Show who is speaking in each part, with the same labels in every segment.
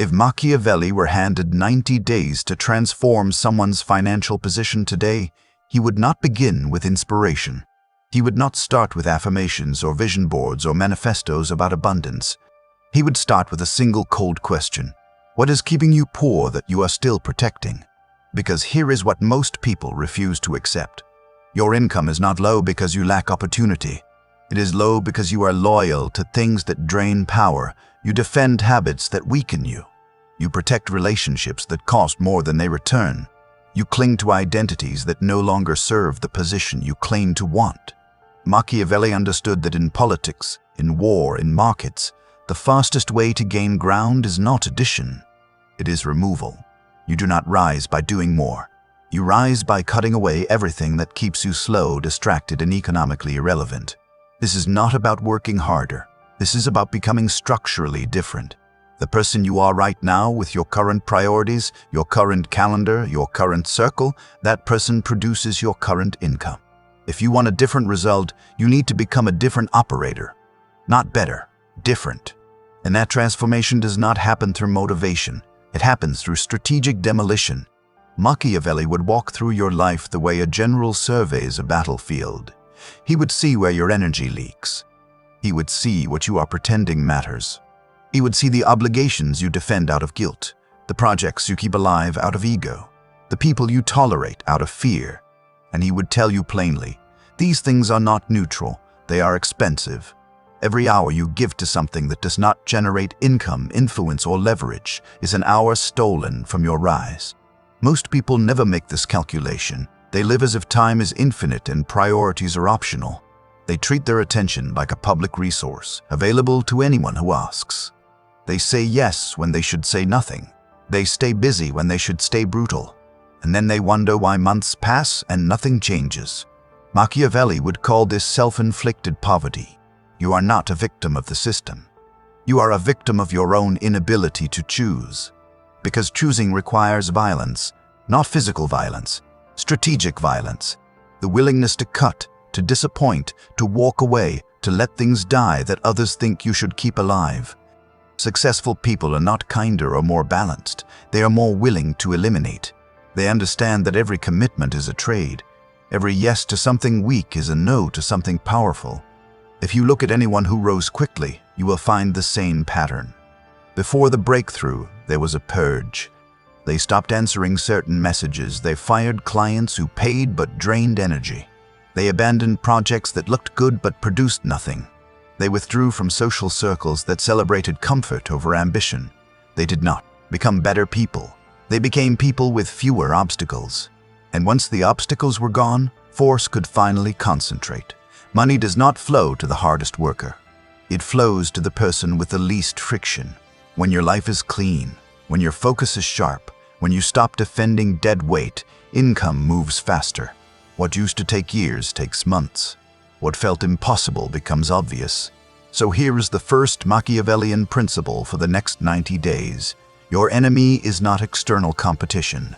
Speaker 1: If Machiavelli were handed 90 days to transform someone's financial position today, he would not begin with inspiration. He would not start with affirmations or vision boards or manifestos about abundance. He would start with a single cold question. What is keeping you poor that you are still protecting? Because here is what most people refuse to accept. Your income is not low because you lack opportunity. It is low because you are loyal to things that drain power. You defend habits that weaken you. You protect relationships that cost more than they return. You cling to identities that no longer serve the position you claim to want. Machiavelli understood that in politics, in war, in markets, the fastest way to gain ground is not addition. It is removal. You do not rise by doing more. You rise by cutting away everything that keeps you slow, distracted, and economically irrelevant. This is not about working harder. This is about becoming structurally different. The person you are right now with your current priorities, your current calendar, your current circle, that person produces your current income. If you want a different result, you need to become a different operator. Not better, different. And that transformation does not happen through motivation. It happens through strategic demolition. Machiavelli would walk through your life the way a general surveys a battlefield. He would see where your energy leaks. He would see what you are pretending matters. He would see the obligations you defend out of guilt, the projects you keep alive out of ego, the people you tolerate out of fear. And he would tell you plainly, these things are not neutral, they are expensive. Every hour you give to something that does not generate income, influence, or leverage is an hour stolen from your rise. Most people never make this calculation. They live as if time is infinite and priorities are optional. They treat their attention like a public resource, available to anyone who asks. They say yes when they should say nothing. They stay busy when they should stay brutal. And then they wonder why months pass and nothing changes. Machiavelli would call this self-inflicted poverty. You are not a victim of the system. You are a victim of your own inability to choose. Because choosing requires violence, not physical violence, strategic violence. The willingness to cut, to disappoint, to walk away, to let things die that others think you should keep alive. Successful people are not kinder or more balanced. They are more willing to eliminate. They understand that every commitment is a trade. Every yes to something weak is a no to something powerful. If you look at anyone who rose quickly, you will find the same pattern. Before the breakthrough, there was a purge. They stopped answering certain messages. They fired clients who paid but drained energy. They abandoned projects that looked good but produced nothing. They withdrew from social circles that celebrated comfort over ambition. They did not become better people. They became people with fewer obstacles. And once the obstacles were gone, force could finally concentrate. Money does not flow to the hardest worker. It flows to the person with the least friction. When your life is clean, when your focus is sharp, when you stop defending dead weight, income moves faster. What used to take years takes months. What felt impossible becomes obvious. So here is the first Machiavellian principle for the next 90 days. Your enemy is not external competition.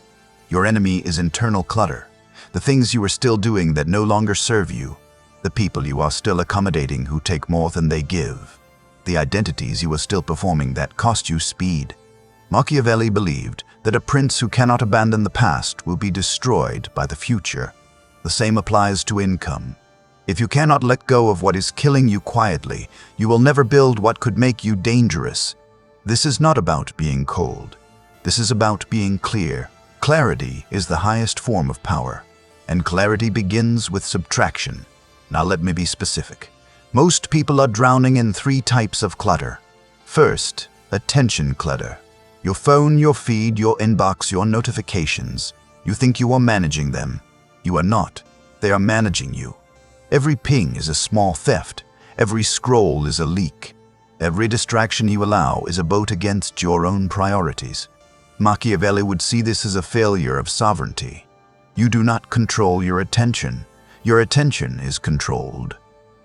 Speaker 1: Your enemy is internal clutter. The things you are still doing that no longer serve you. The people you are still accommodating who take more than they give. The identities you are still performing that cost you speed. Machiavelli believed that a prince who cannot abandon the past will be destroyed by the future. The same applies to income. If you cannot let go of what is killing you quietly, you will never build what could make you dangerous. This is not about being cold. This is about being clear. Clarity is the highest form of power, and clarity begins with subtraction. Now let me be specific. Most people are drowning in 3 types of clutter. First, attention clutter. Your phone, your feed, your inbox, your notifications. You think you are managing them. You are not. They are managing you. Every ping is a small theft. Every scroll is a leak. Every distraction you allow is a vote against your own priorities. Machiavelli would see this as a failure of sovereignty. You do not control your attention. Your attention is controlled.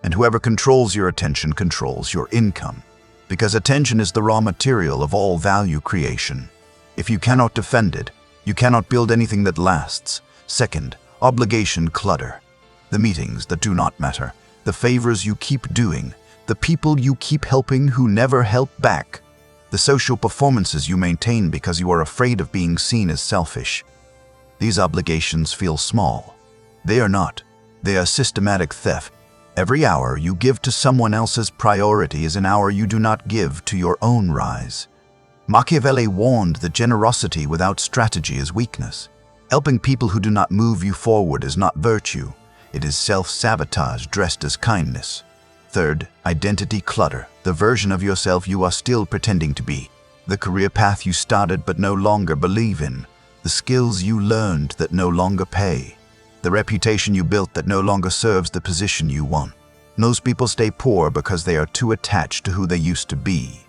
Speaker 1: And whoever controls your attention controls your income. Because attention is the raw material of all value creation. If you cannot defend it, you cannot build anything that lasts. Second, obligation clutter. The meetings that do not matter. The favors you keep doing. The people you keep helping who never help back. the social performances you maintain because you are afraid of being seen as selfish. These obligations feel small. They are not. They are systematic theft. Every hour you give to someone else's priority is an hour you do not give to your own rise. Machiavelli warned that generosity without strategy is weakness. Helping people who do not move you forward is not virtue. It is self-sabotage dressed as kindness. Third, identity clutter, the version of yourself you are still pretending to be. The career path you started but no longer believe in. The skills you learned that no longer pay. The reputation you built that no longer serves the position you want. Most people stay poor because they are too attached to who they used to be.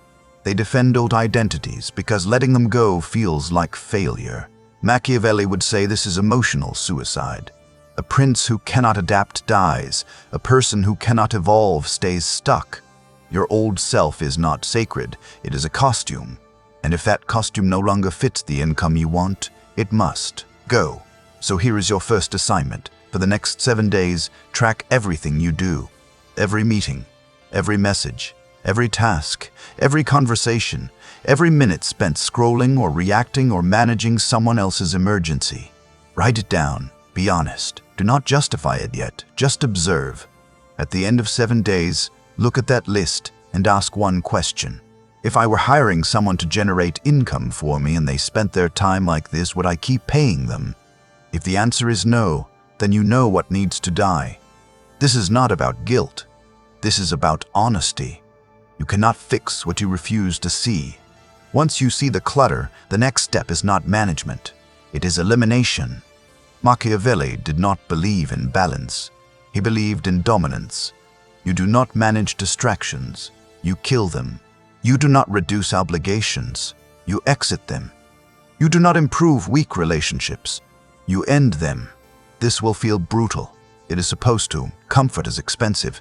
Speaker 1: They defend old identities because letting them go feels like failure. Machiavelli would say this is emotional suicide. A prince who cannot adapt dies. A person who cannot evolve stays stuck. Your old self is not sacred. It is a costume. And if that costume no longer fits the income you want, it must go. So here is your first assignment. For the next 7 days, track everything you do. Every meeting, every message, every task, every conversation, every minute spent scrolling or reacting or managing someone else's emergency. Write it down. Be honest. Do not justify it yet. Just observe. At the end of 7 days, look at that list and ask one question. If I were hiring someone to generate income for me and they spent their time like this, would I keep paying them? If the answer is no, then you know what needs to die. This is not about guilt. This is about honesty. You cannot fix what you refuse to see. Once you see the clutter, the next step is not management. It is elimination. Machiavelli did not believe in balance. He believed in dominance. You do not manage distractions. You kill them. You do not reduce obligations. You exit them. You do not improve weak relationships. You end them. This will feel brutal. It is supposed to. Comfort is expensive.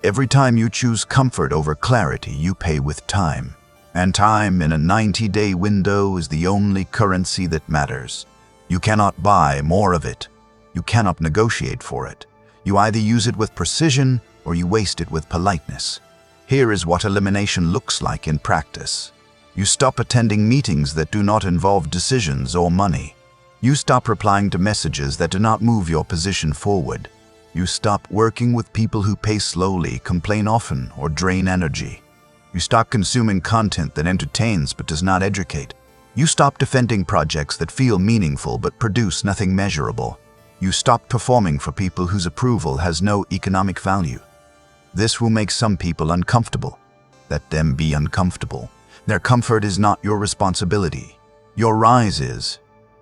Speaker 1: Every time you choose comfort over clarity, you pay with time. And time in a 90-day window is the only currency that matters. You cannot buy more of it. You cannot negotiate for it. You either use it with precision or you waste it with politeness. Here is what elimination looks like in practice. You stop attending meetings that do not involve decisions or money. You stop replying to messages that do not move your position forward. You stop working with people who pay slowly, complain often, or drain energy. You stop consuming content that entertains but does not educate. You stop defending projects that feel meaningful but produce nothing measurable. You stop performing for people whose approval has no economic value. This will make some people uncomfortable. Let them be uncomfortable. Their comfort is not your responsibility. Your rise is.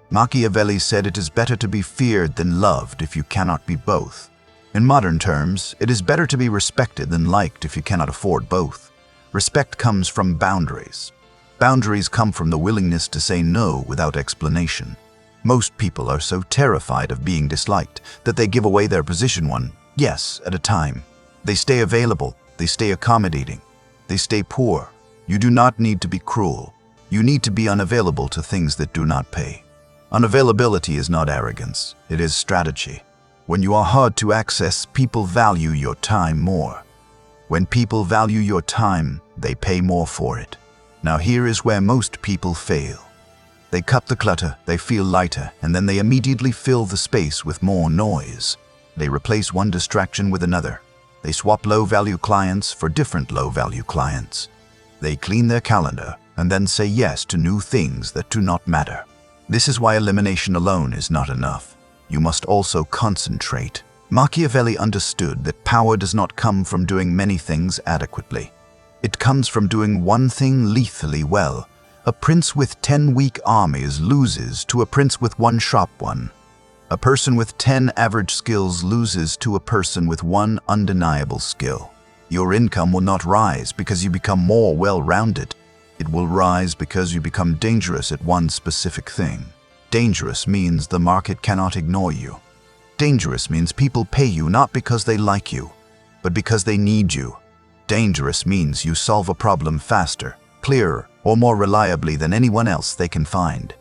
Speaker 1: Machiavelli said it is better to be feared than loved if you cannot be both. In modern terms, it is better to be respected than liked if you cannot afford both. Respect comes from boundaries. Boundaries come from the willingness to say no without explanation. Most people are so terrified of being disliked that they give away their position one yes at a time. They stay available, they stay accommodating, they stay poor. You do not need to be cruel. You need to be unavailable to things that do not pay. Unavailability is not arrogance, it is strategy. When you are hard to access, people value your time more. When people value your time, they pay more for it. Now here is where most people fail. They cut the clutter, they feel lighter, and then they immediately fill the space with more noise. They replace one distraction with another. They swap low-value clients for different low-value clients. They clean their calendar and then say yes to new things that do not matter. This is why elimination alone is not enough. You must also concentrate. Machiavelli understood that power does not come from doing many things adequately. It comes from doing one thing lethally well. A prince with 10 weak armies loses to a prince with 1 sharp one. A person with 10 average skills loses to a person with 1 undeniable skill. Your income will not rise because you become more well-rounded. It will rise because you become dangerous at one specific thing. Dangerous means the market cannot ignore you. Dangerous means people pay you not because they like you, but because they need you. Dangerous means you solve a problem faster, clearer, or more reliably than anyone else they can find.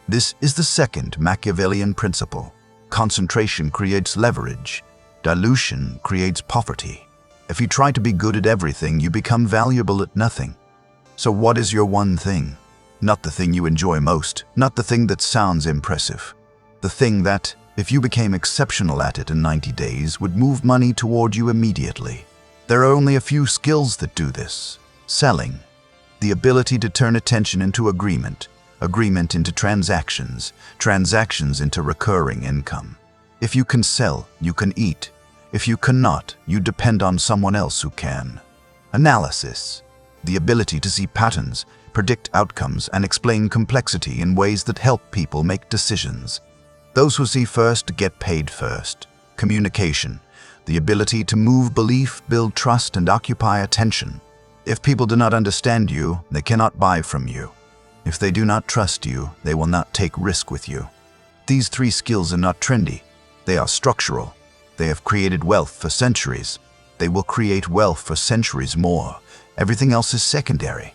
Speaker 1: This is the second Machiavellian principle. Concentration creates leverage. Dilution creates poverty. If you try to be good at everything, you become valuable at nothing. So what is your one thing? Not the thing you enjoy most, not the thing that sounds impressive. The thing that, if you became exceptional at it in 90 days, would move money toward you immediately. There are only a few skills that do this. Selling. The ability to turn attention into agreement, agreement into transactions, transactions into recurring income. If you can sell, you can eat. If you cannot, you depend on someone else who can. Analysis. The ability to see patterns, predict outcomes, and explain complexity in ways that help people make decisions. Those who see first get paid first. Communication. The ability to move belief, build trust, and occupy attention. If people do not understand you, they cannot buy from you. If they do not trust you, they will not take risk with you. These 3 skills are not trendy. They are structural. They have created wealth for centuries. They will create wealth for centuries more. Everything else is secondary.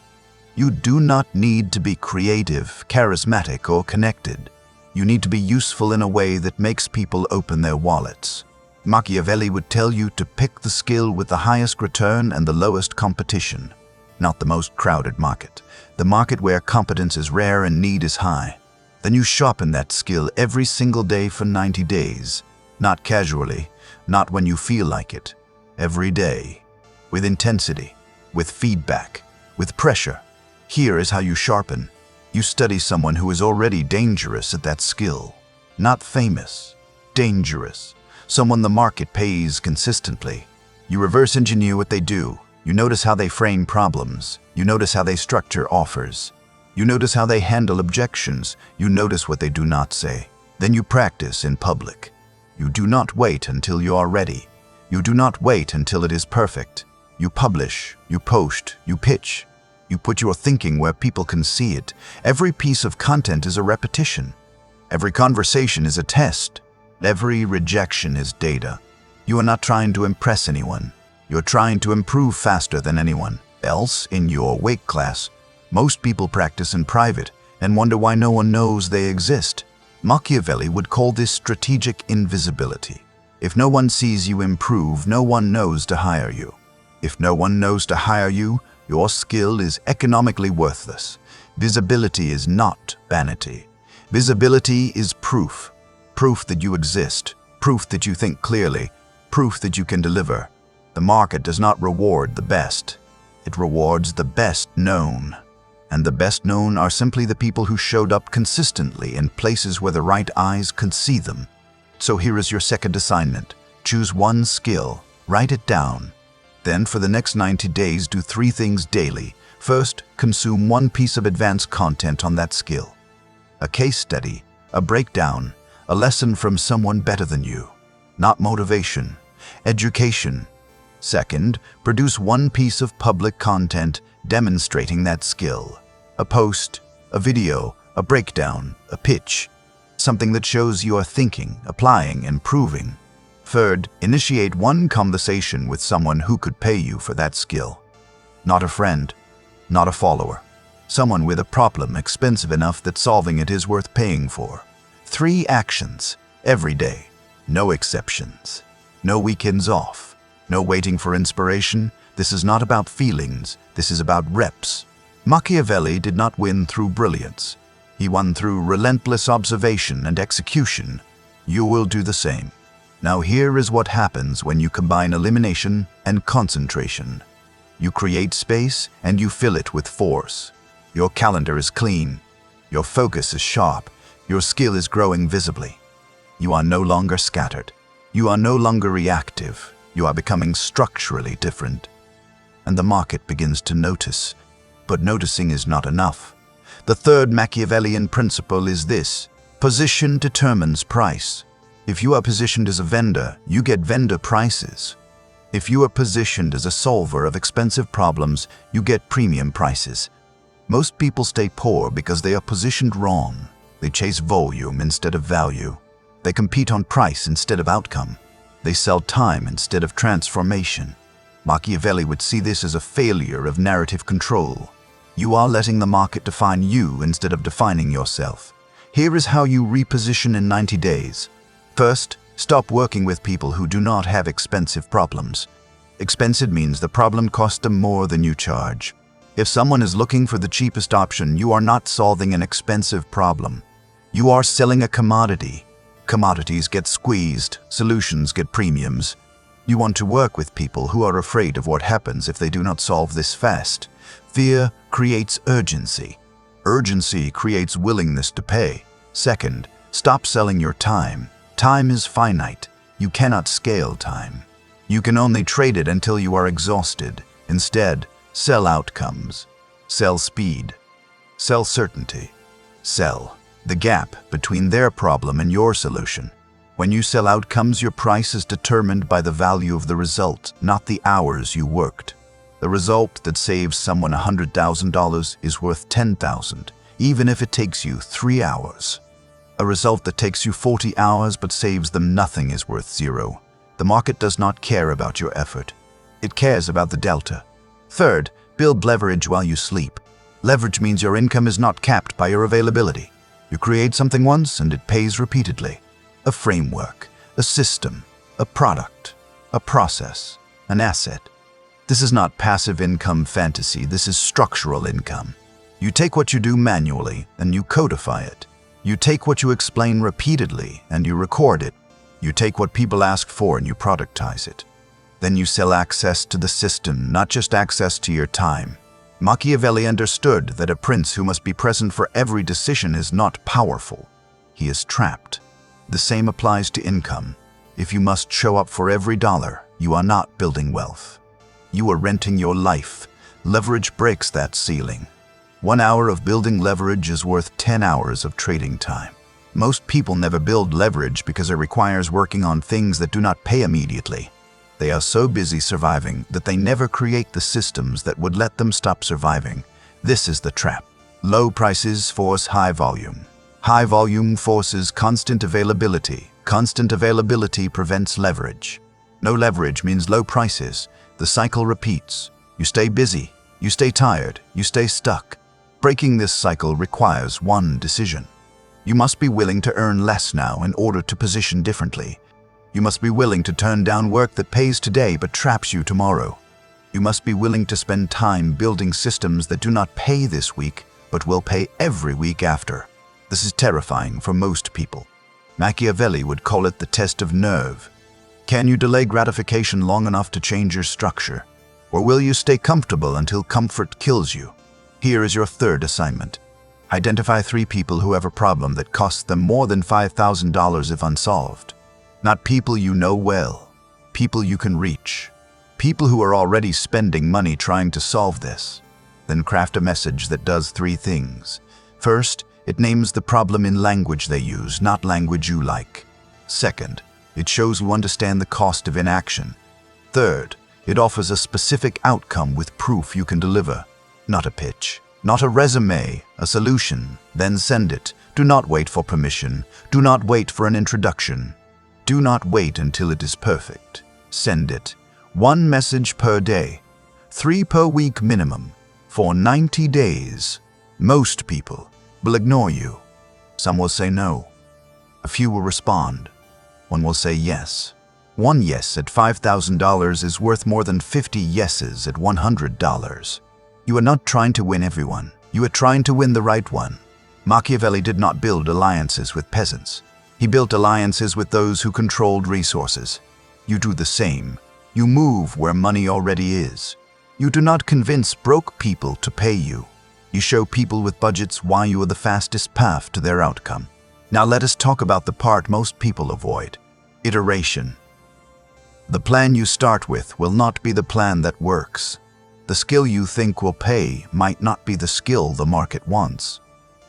Speaker 1: You do not need to be creative, charismatic, or connected. You need to be useful in a way that makes people open their wallets. Machiavelli would tell you to pick the skill with the highest return and the lowest competition, not the most crowded market, the market where competence is rare and need is high. Then you sharpen that skill every single day for 90 days, not casually, not when you feel like it, every day, with intensity, with feedback, with pressure. Here is how you sharpen. You study someone who is already dangerous at that skill, not famous, dangerous. Someone the market pays consistently. You reverse engineer what they do. You notice how they frame problems. You notice how they structure offers. You notice how they handle objections. You notice what they do not say. Then you practice in public. You do not wait until you are ready. You do not wait until it is perfect. You publish, you post, you pitch. You put your thinking where people can see it. Every piece of content is a repetition. Every conversation is a test. Every rejection is data. You are not trying to impress anyone. You're trying to improve faster than anyone else in your weight class. Most people practice in private and wonder why no one knows they exist. Machiavelli would call this strategic invisibility. If no one sees you improve, no one knows to hire you. If no one knows to hire you, your skill is economically worthless. Visibility is not vanity. Visibility is proof. Proof that you exist, proof that you think clearly, proof that you can deliver. The market does not reward the best. It rewards the best known. And the best known are simply the people who showed up consistently in places where the right eyes could see them. So here is your second assignment. Choose one skill, write it down. Then for the next 90 days, do 3 things daily. First, consume 1 piece of advanced content on that skill. A case study, a breakdown, a lesson from someone better than you. Not motivation, education. Second, produce 1 piece of public content demonstrating that skill. A post, a video, a breakdown, a pitch. Something that shows you are thinking, applying, improving. Third, initiate 1 conversation with someone who could pay you for that skill. Not a friend, not a follower. Someone with a problem expensive enough that solving it is worth paying for. 3 actions, every day. No exceptions. No weekends off. No waiting for inspiration. This is not about feelings. This is about reps. Machiavelli did not win through brilliance. He won through relentless observation and execution. You will do the same. Now here is what happens when you combine elimination and concentration. You create space and you fill it with force. Your calendar is clean. Your focus is sharp. Your skill is growing visibly. You are no longer scattered. You are no longer reactive. You are becoming structurally different. And the market begins to notice. But noticing is not enough. The third Machiavellian principle is this: position determines price. If you are positioned as a vendor, you get vendor prices. If you are positioned as a solver of expensive problems, you get premium prices. Most people stay poor because they are positioned wrong. They chase volume instead of value. They compete on price instead of outcome. They sell time instead of transformation. Machiavelli would see this as a failure of narrative control. You are letting the market define you instead of defining yourself. Here is how you reposition in 90 days. First, stop working with people who do not have expensive problems. Expensive means the problem costs them more than you charge. If someone is looking for the cheapest option, you are not solving an expensive problem. You are selling a commodity. Commodities get squeezed, solutions get premiums. You want to work with people who are afraid of what happens if they do not solve this fast. Fear creates urgency. Urgency creates willingness to pay. Second, stop selling your time. Time is finite. You cannot scale time. You can only trade it until you are exhausted. Instead, sell outcomes. Sell speed. Sell certainty. Sell the gap between their problem and your solution. When you sell outcomes, your price is determined by the value of the result, not the hours you worked. The result that saves someone $100,000 is worth $10,000, even if it takes you 3 hours. A result that takes you 40 hours but saves them nothing is worth 0. The market does not care about your effort. It cares about the delta. Third, build leverage while you sleep. Leverage means your income is not capped by your availability. You create something once and it pays repeatedly. A framework, a system, a product, a process, an asset. This is not passive income fantasy, this is structural income. You take what you do manually and you codify it. You take what you explain repeatedly and you record it. You take what people ask for and you productize it. Then you sell access to the system, not just access to your time. Machiavelli understood that a prince who must be present for every decision is not powerful. He is trapped. The same applies to income. If you must show up for every dollar, you are not building wealth. You are renting your life. Leverage breaks that ceiling. 1 hour of building leverage is worth 10 hours of trading time. Most people never build leverage because it requires working on things that do not pay immediately. They are so busy surviving that they never create the systems that would let them stop surviving. This is the trap. Low prices force high volume. High volume forces constant availability. Constant availability prevents leverage. No leverage means low prices. The cycle repeats. You stay busy. You stay tired. You stay stuck. Breaking this cycle requires one decision. You must be willing to earn less now in order to position differently. You must be willing to turn down work that pays today but traps you tomorrow. You must be willing to spend time building systems that do not pay this week but will pay every week after. This is terrifying for most people. Machiavelli would call it the test of nerve. Can you delay gratification long enough to change your structure? Or will you stay comfortable until comfort kills you? Here is your third assignment. Identify 3 people who have a problem that costs them more than $5,000 if unsolved. Not people you know well, people you can reach. People who are already spending money trying to solve this. Then craft a message that does 3 things. First, it names the problem in language they use, not language you like. Second, it shows you understand the cost of inaction. Third, it offers a specific outcome with proof you can deliver. Not a pitch, not a resume, a solution. Then send it. Do not wait for permission. Do not wait for an introduction. Do not wait until it is perfect. Send it. 1 message per day. 3 per week minimum. For 90 days. Most people will ignore you. Some will say no. A few will respond. 1 will say yes. 1 yes at $5,000 is worth more than 50 yeses at $100. You are not trying to win everyone. You are trying to win the right one. Machiavelli did not build alliances with peasants. He built alliances with those who controlled resources. You do the same. You move where money already is. You do not convince broke people to pay you. You show people with budgets why you are the fastest path to their outcome. Now let us talk about the part most people avoid. Iteration. The plan you start with will not be the plan that works. The skill you think will pay might not be the skill the market wants.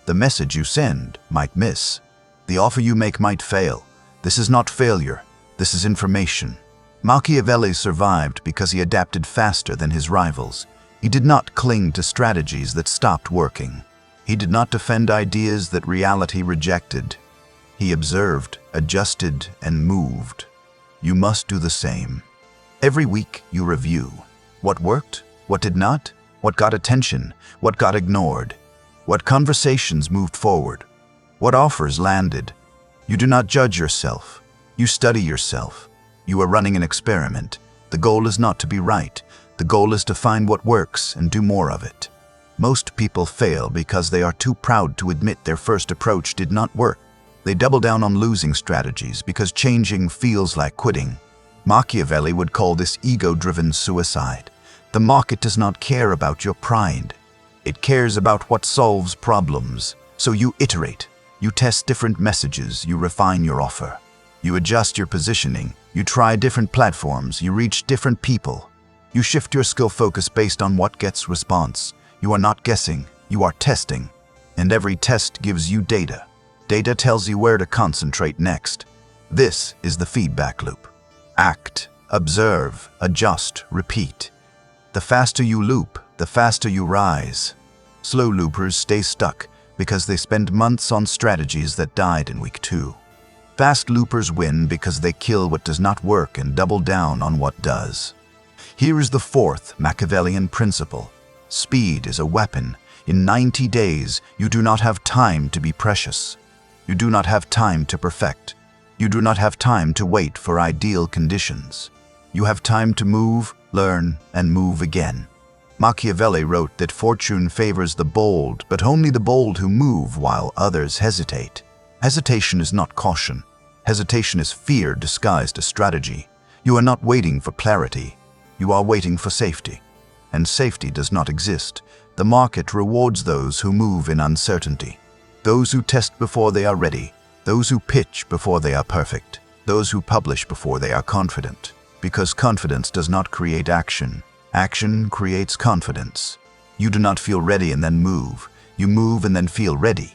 Speaker 1: The message you send might miss. The offer you make might fail. This is not failure. This is information. Machiavelli survived because he adapted faster than his rivals. He did not cling to strategies that stopped working. He did not defend ideas that reality rejected. He observed, adjusted, and moved. You must do the same. Every week you review. What worked? What did not? What got attention? What got ignored? What conversations moved forward? What offers landed? You do not judge yourself. You study yourself. You are running an experiment. The goal is not to be right. The goal is to find what works and do more of it. Most people fail because they are too proud to admit their first approach did not work. They double down on losing strategies because changing feels like quitting. Machiavelli would call this ego-driven suicide. The market does not care about your pride. It cares about what solves problems. So you iterate. You test different messages. You refine your offer. You adjust your positioning. You try different platforms. You reach different people. You shift your skill focus based on what gets response. You are not guessing. You are testing. And every test gives you data. Data tells you where to concentrate next. This is the feedback loop. Act, observe, adjust, repeat. The faster you loop, the faster you rise. Slow loopers stay stuck because they spend months on strategies that died in week 2. Fast loopers win because they kill what does not work and double down on what does. Here is the 4th Machiavellian principle. Speed is a weapon. In 90 days, you do not have time to be precious. You do not have time to perfect. You do not have time to wait for ideal conditions. You have time to move, learn, and move again. Machiavelli wrote that fortune favors the bold, but only the bold who move while others hesitate. Hesitation is not caution. Hesitation is fear disguised as strategy. You are not waiting for clarity. You are waiting for safety. And safety does not exist. The market rewards those who move in uncertainty. Those who test before they are ready. Those who pitch before they are perfect. Those who publish before they are confident. Because confidence does not create action. Action creates confidence. You do not feel ready and then move. You move and then feel ready.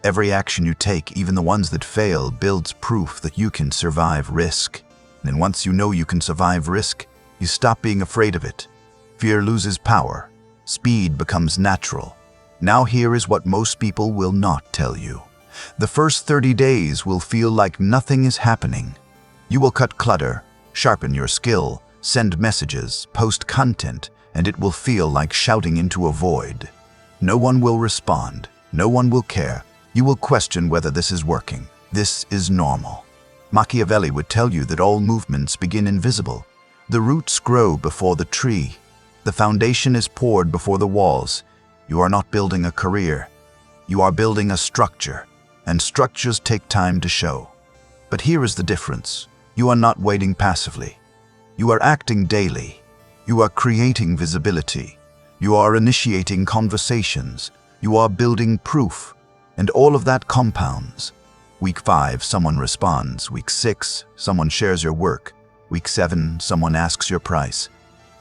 Speaker 1: Every action you take, even the ones that fail, builds proof that you can survive risk. And once you know you can survive risk, you stop being afraid of it. Fear loses power. Speed becomes natural. Now here is what most people will not tell you. The first 30 days will feel like nothing is happening. You will cut clutter, sharpen your skill, send messages, post content, and it will feel like shouting into a void. No one will respond. No one will care. You will question whether this is working. This is normal. Machiavelli would tell you that all movements begin invisible. The roots grow before the tree. The foundation is poured before the walls. You are not building a career. You are building a structure, and structures take time to show. But here is the difference. You are not waiting passively. You are acting daily. You are creating visibility. You are initiating conversations. You are building proof. And all of that compounds. Week 5, someone responds. Week 6, someone shares your work. Week 7, someone asks your price.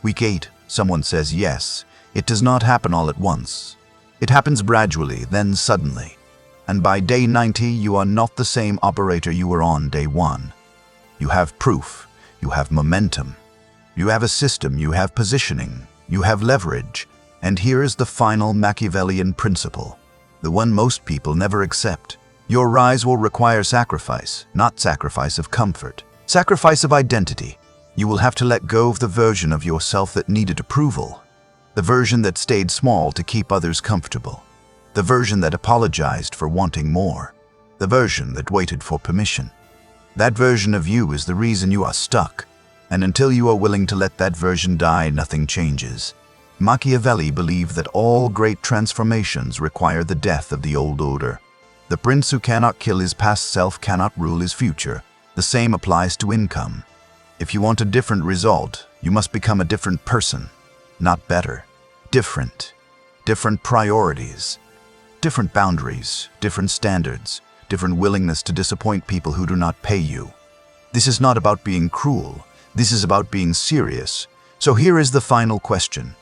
Speaker 1: Week 8, someone says yes. It does not happen all at once. It happens gradually, then suddenly. And by day 90, you are not the same operator you were on day 1. You have proof. You have momentum. You have a system. You have positioning. You have leverage. And here is the final Machiavellian principle, the one most people never accept. Your rise will require sacrifice, not sacrifice of comfort. Sacrifice of identity. You will have to let go of the version of yourself that needed approval. The version that stayed small to keep others comfortable. The version that apologized for wanting more. The version that waited for permission. That version of you is the reason you are stuck. And until you are willing to let that version die, nothing changes. Machiavelli believed that all great transformations require the death of the old order. The prince who cannot kill his past self cannot rule his future. The same applies to income. If you want a different result, you must become a different person. Not better. Different. Different priorities. Different boundaries. Different standards. Different willingness to disappoint people who do not pay you. This is not about being cruel. This is about being serious. So here is the final question.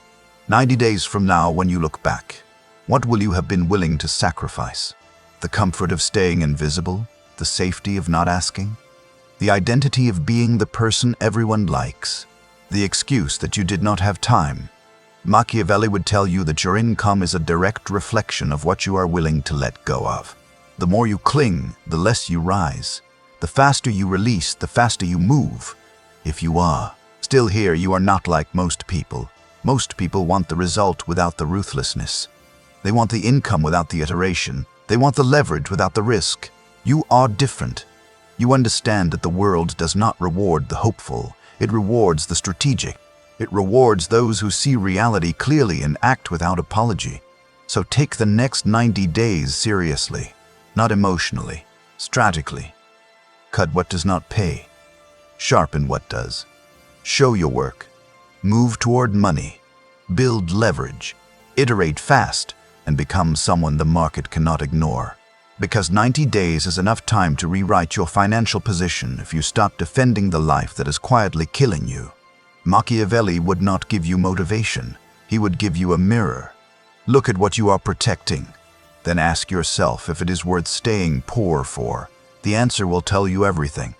Speaker 1: 90 days from now, when you look back, what will you have been willing to sacrifice? The comfort of staying invisible? The safety of not asking? The identity of being the person everyone likes? The excuse that you did not have time? Machiavelli would tell you that your income is a direct reflection of what you are willing to let go of. The more you cling, the less you rise. The faster you release, the faster you move. If you are still here, you are not like most people. Most people want the result without the ruthlessness. They want the income without the iteration. They want the leverage without the risk. You are different. You understand that the world does not reward the hopeful. It rewards the strategic. It rewards those who see reality clearly and act without apology. So take the next 90 days seriously, not emotionally, strategically. Cut what does not pay. Sharpen what does. Show your work. Move toward money. Build leverage. Iterate fast and become someone the market cannot ignore. Because 90 days is enough time to rewrite your financial position if you stop defending the life that is quietly killing you. Machiavelli would not give you motivation. He would give you a mirror. Look at what you are protecting. Then ask yourself if it is worth staying poor for. The answer will tell you everything.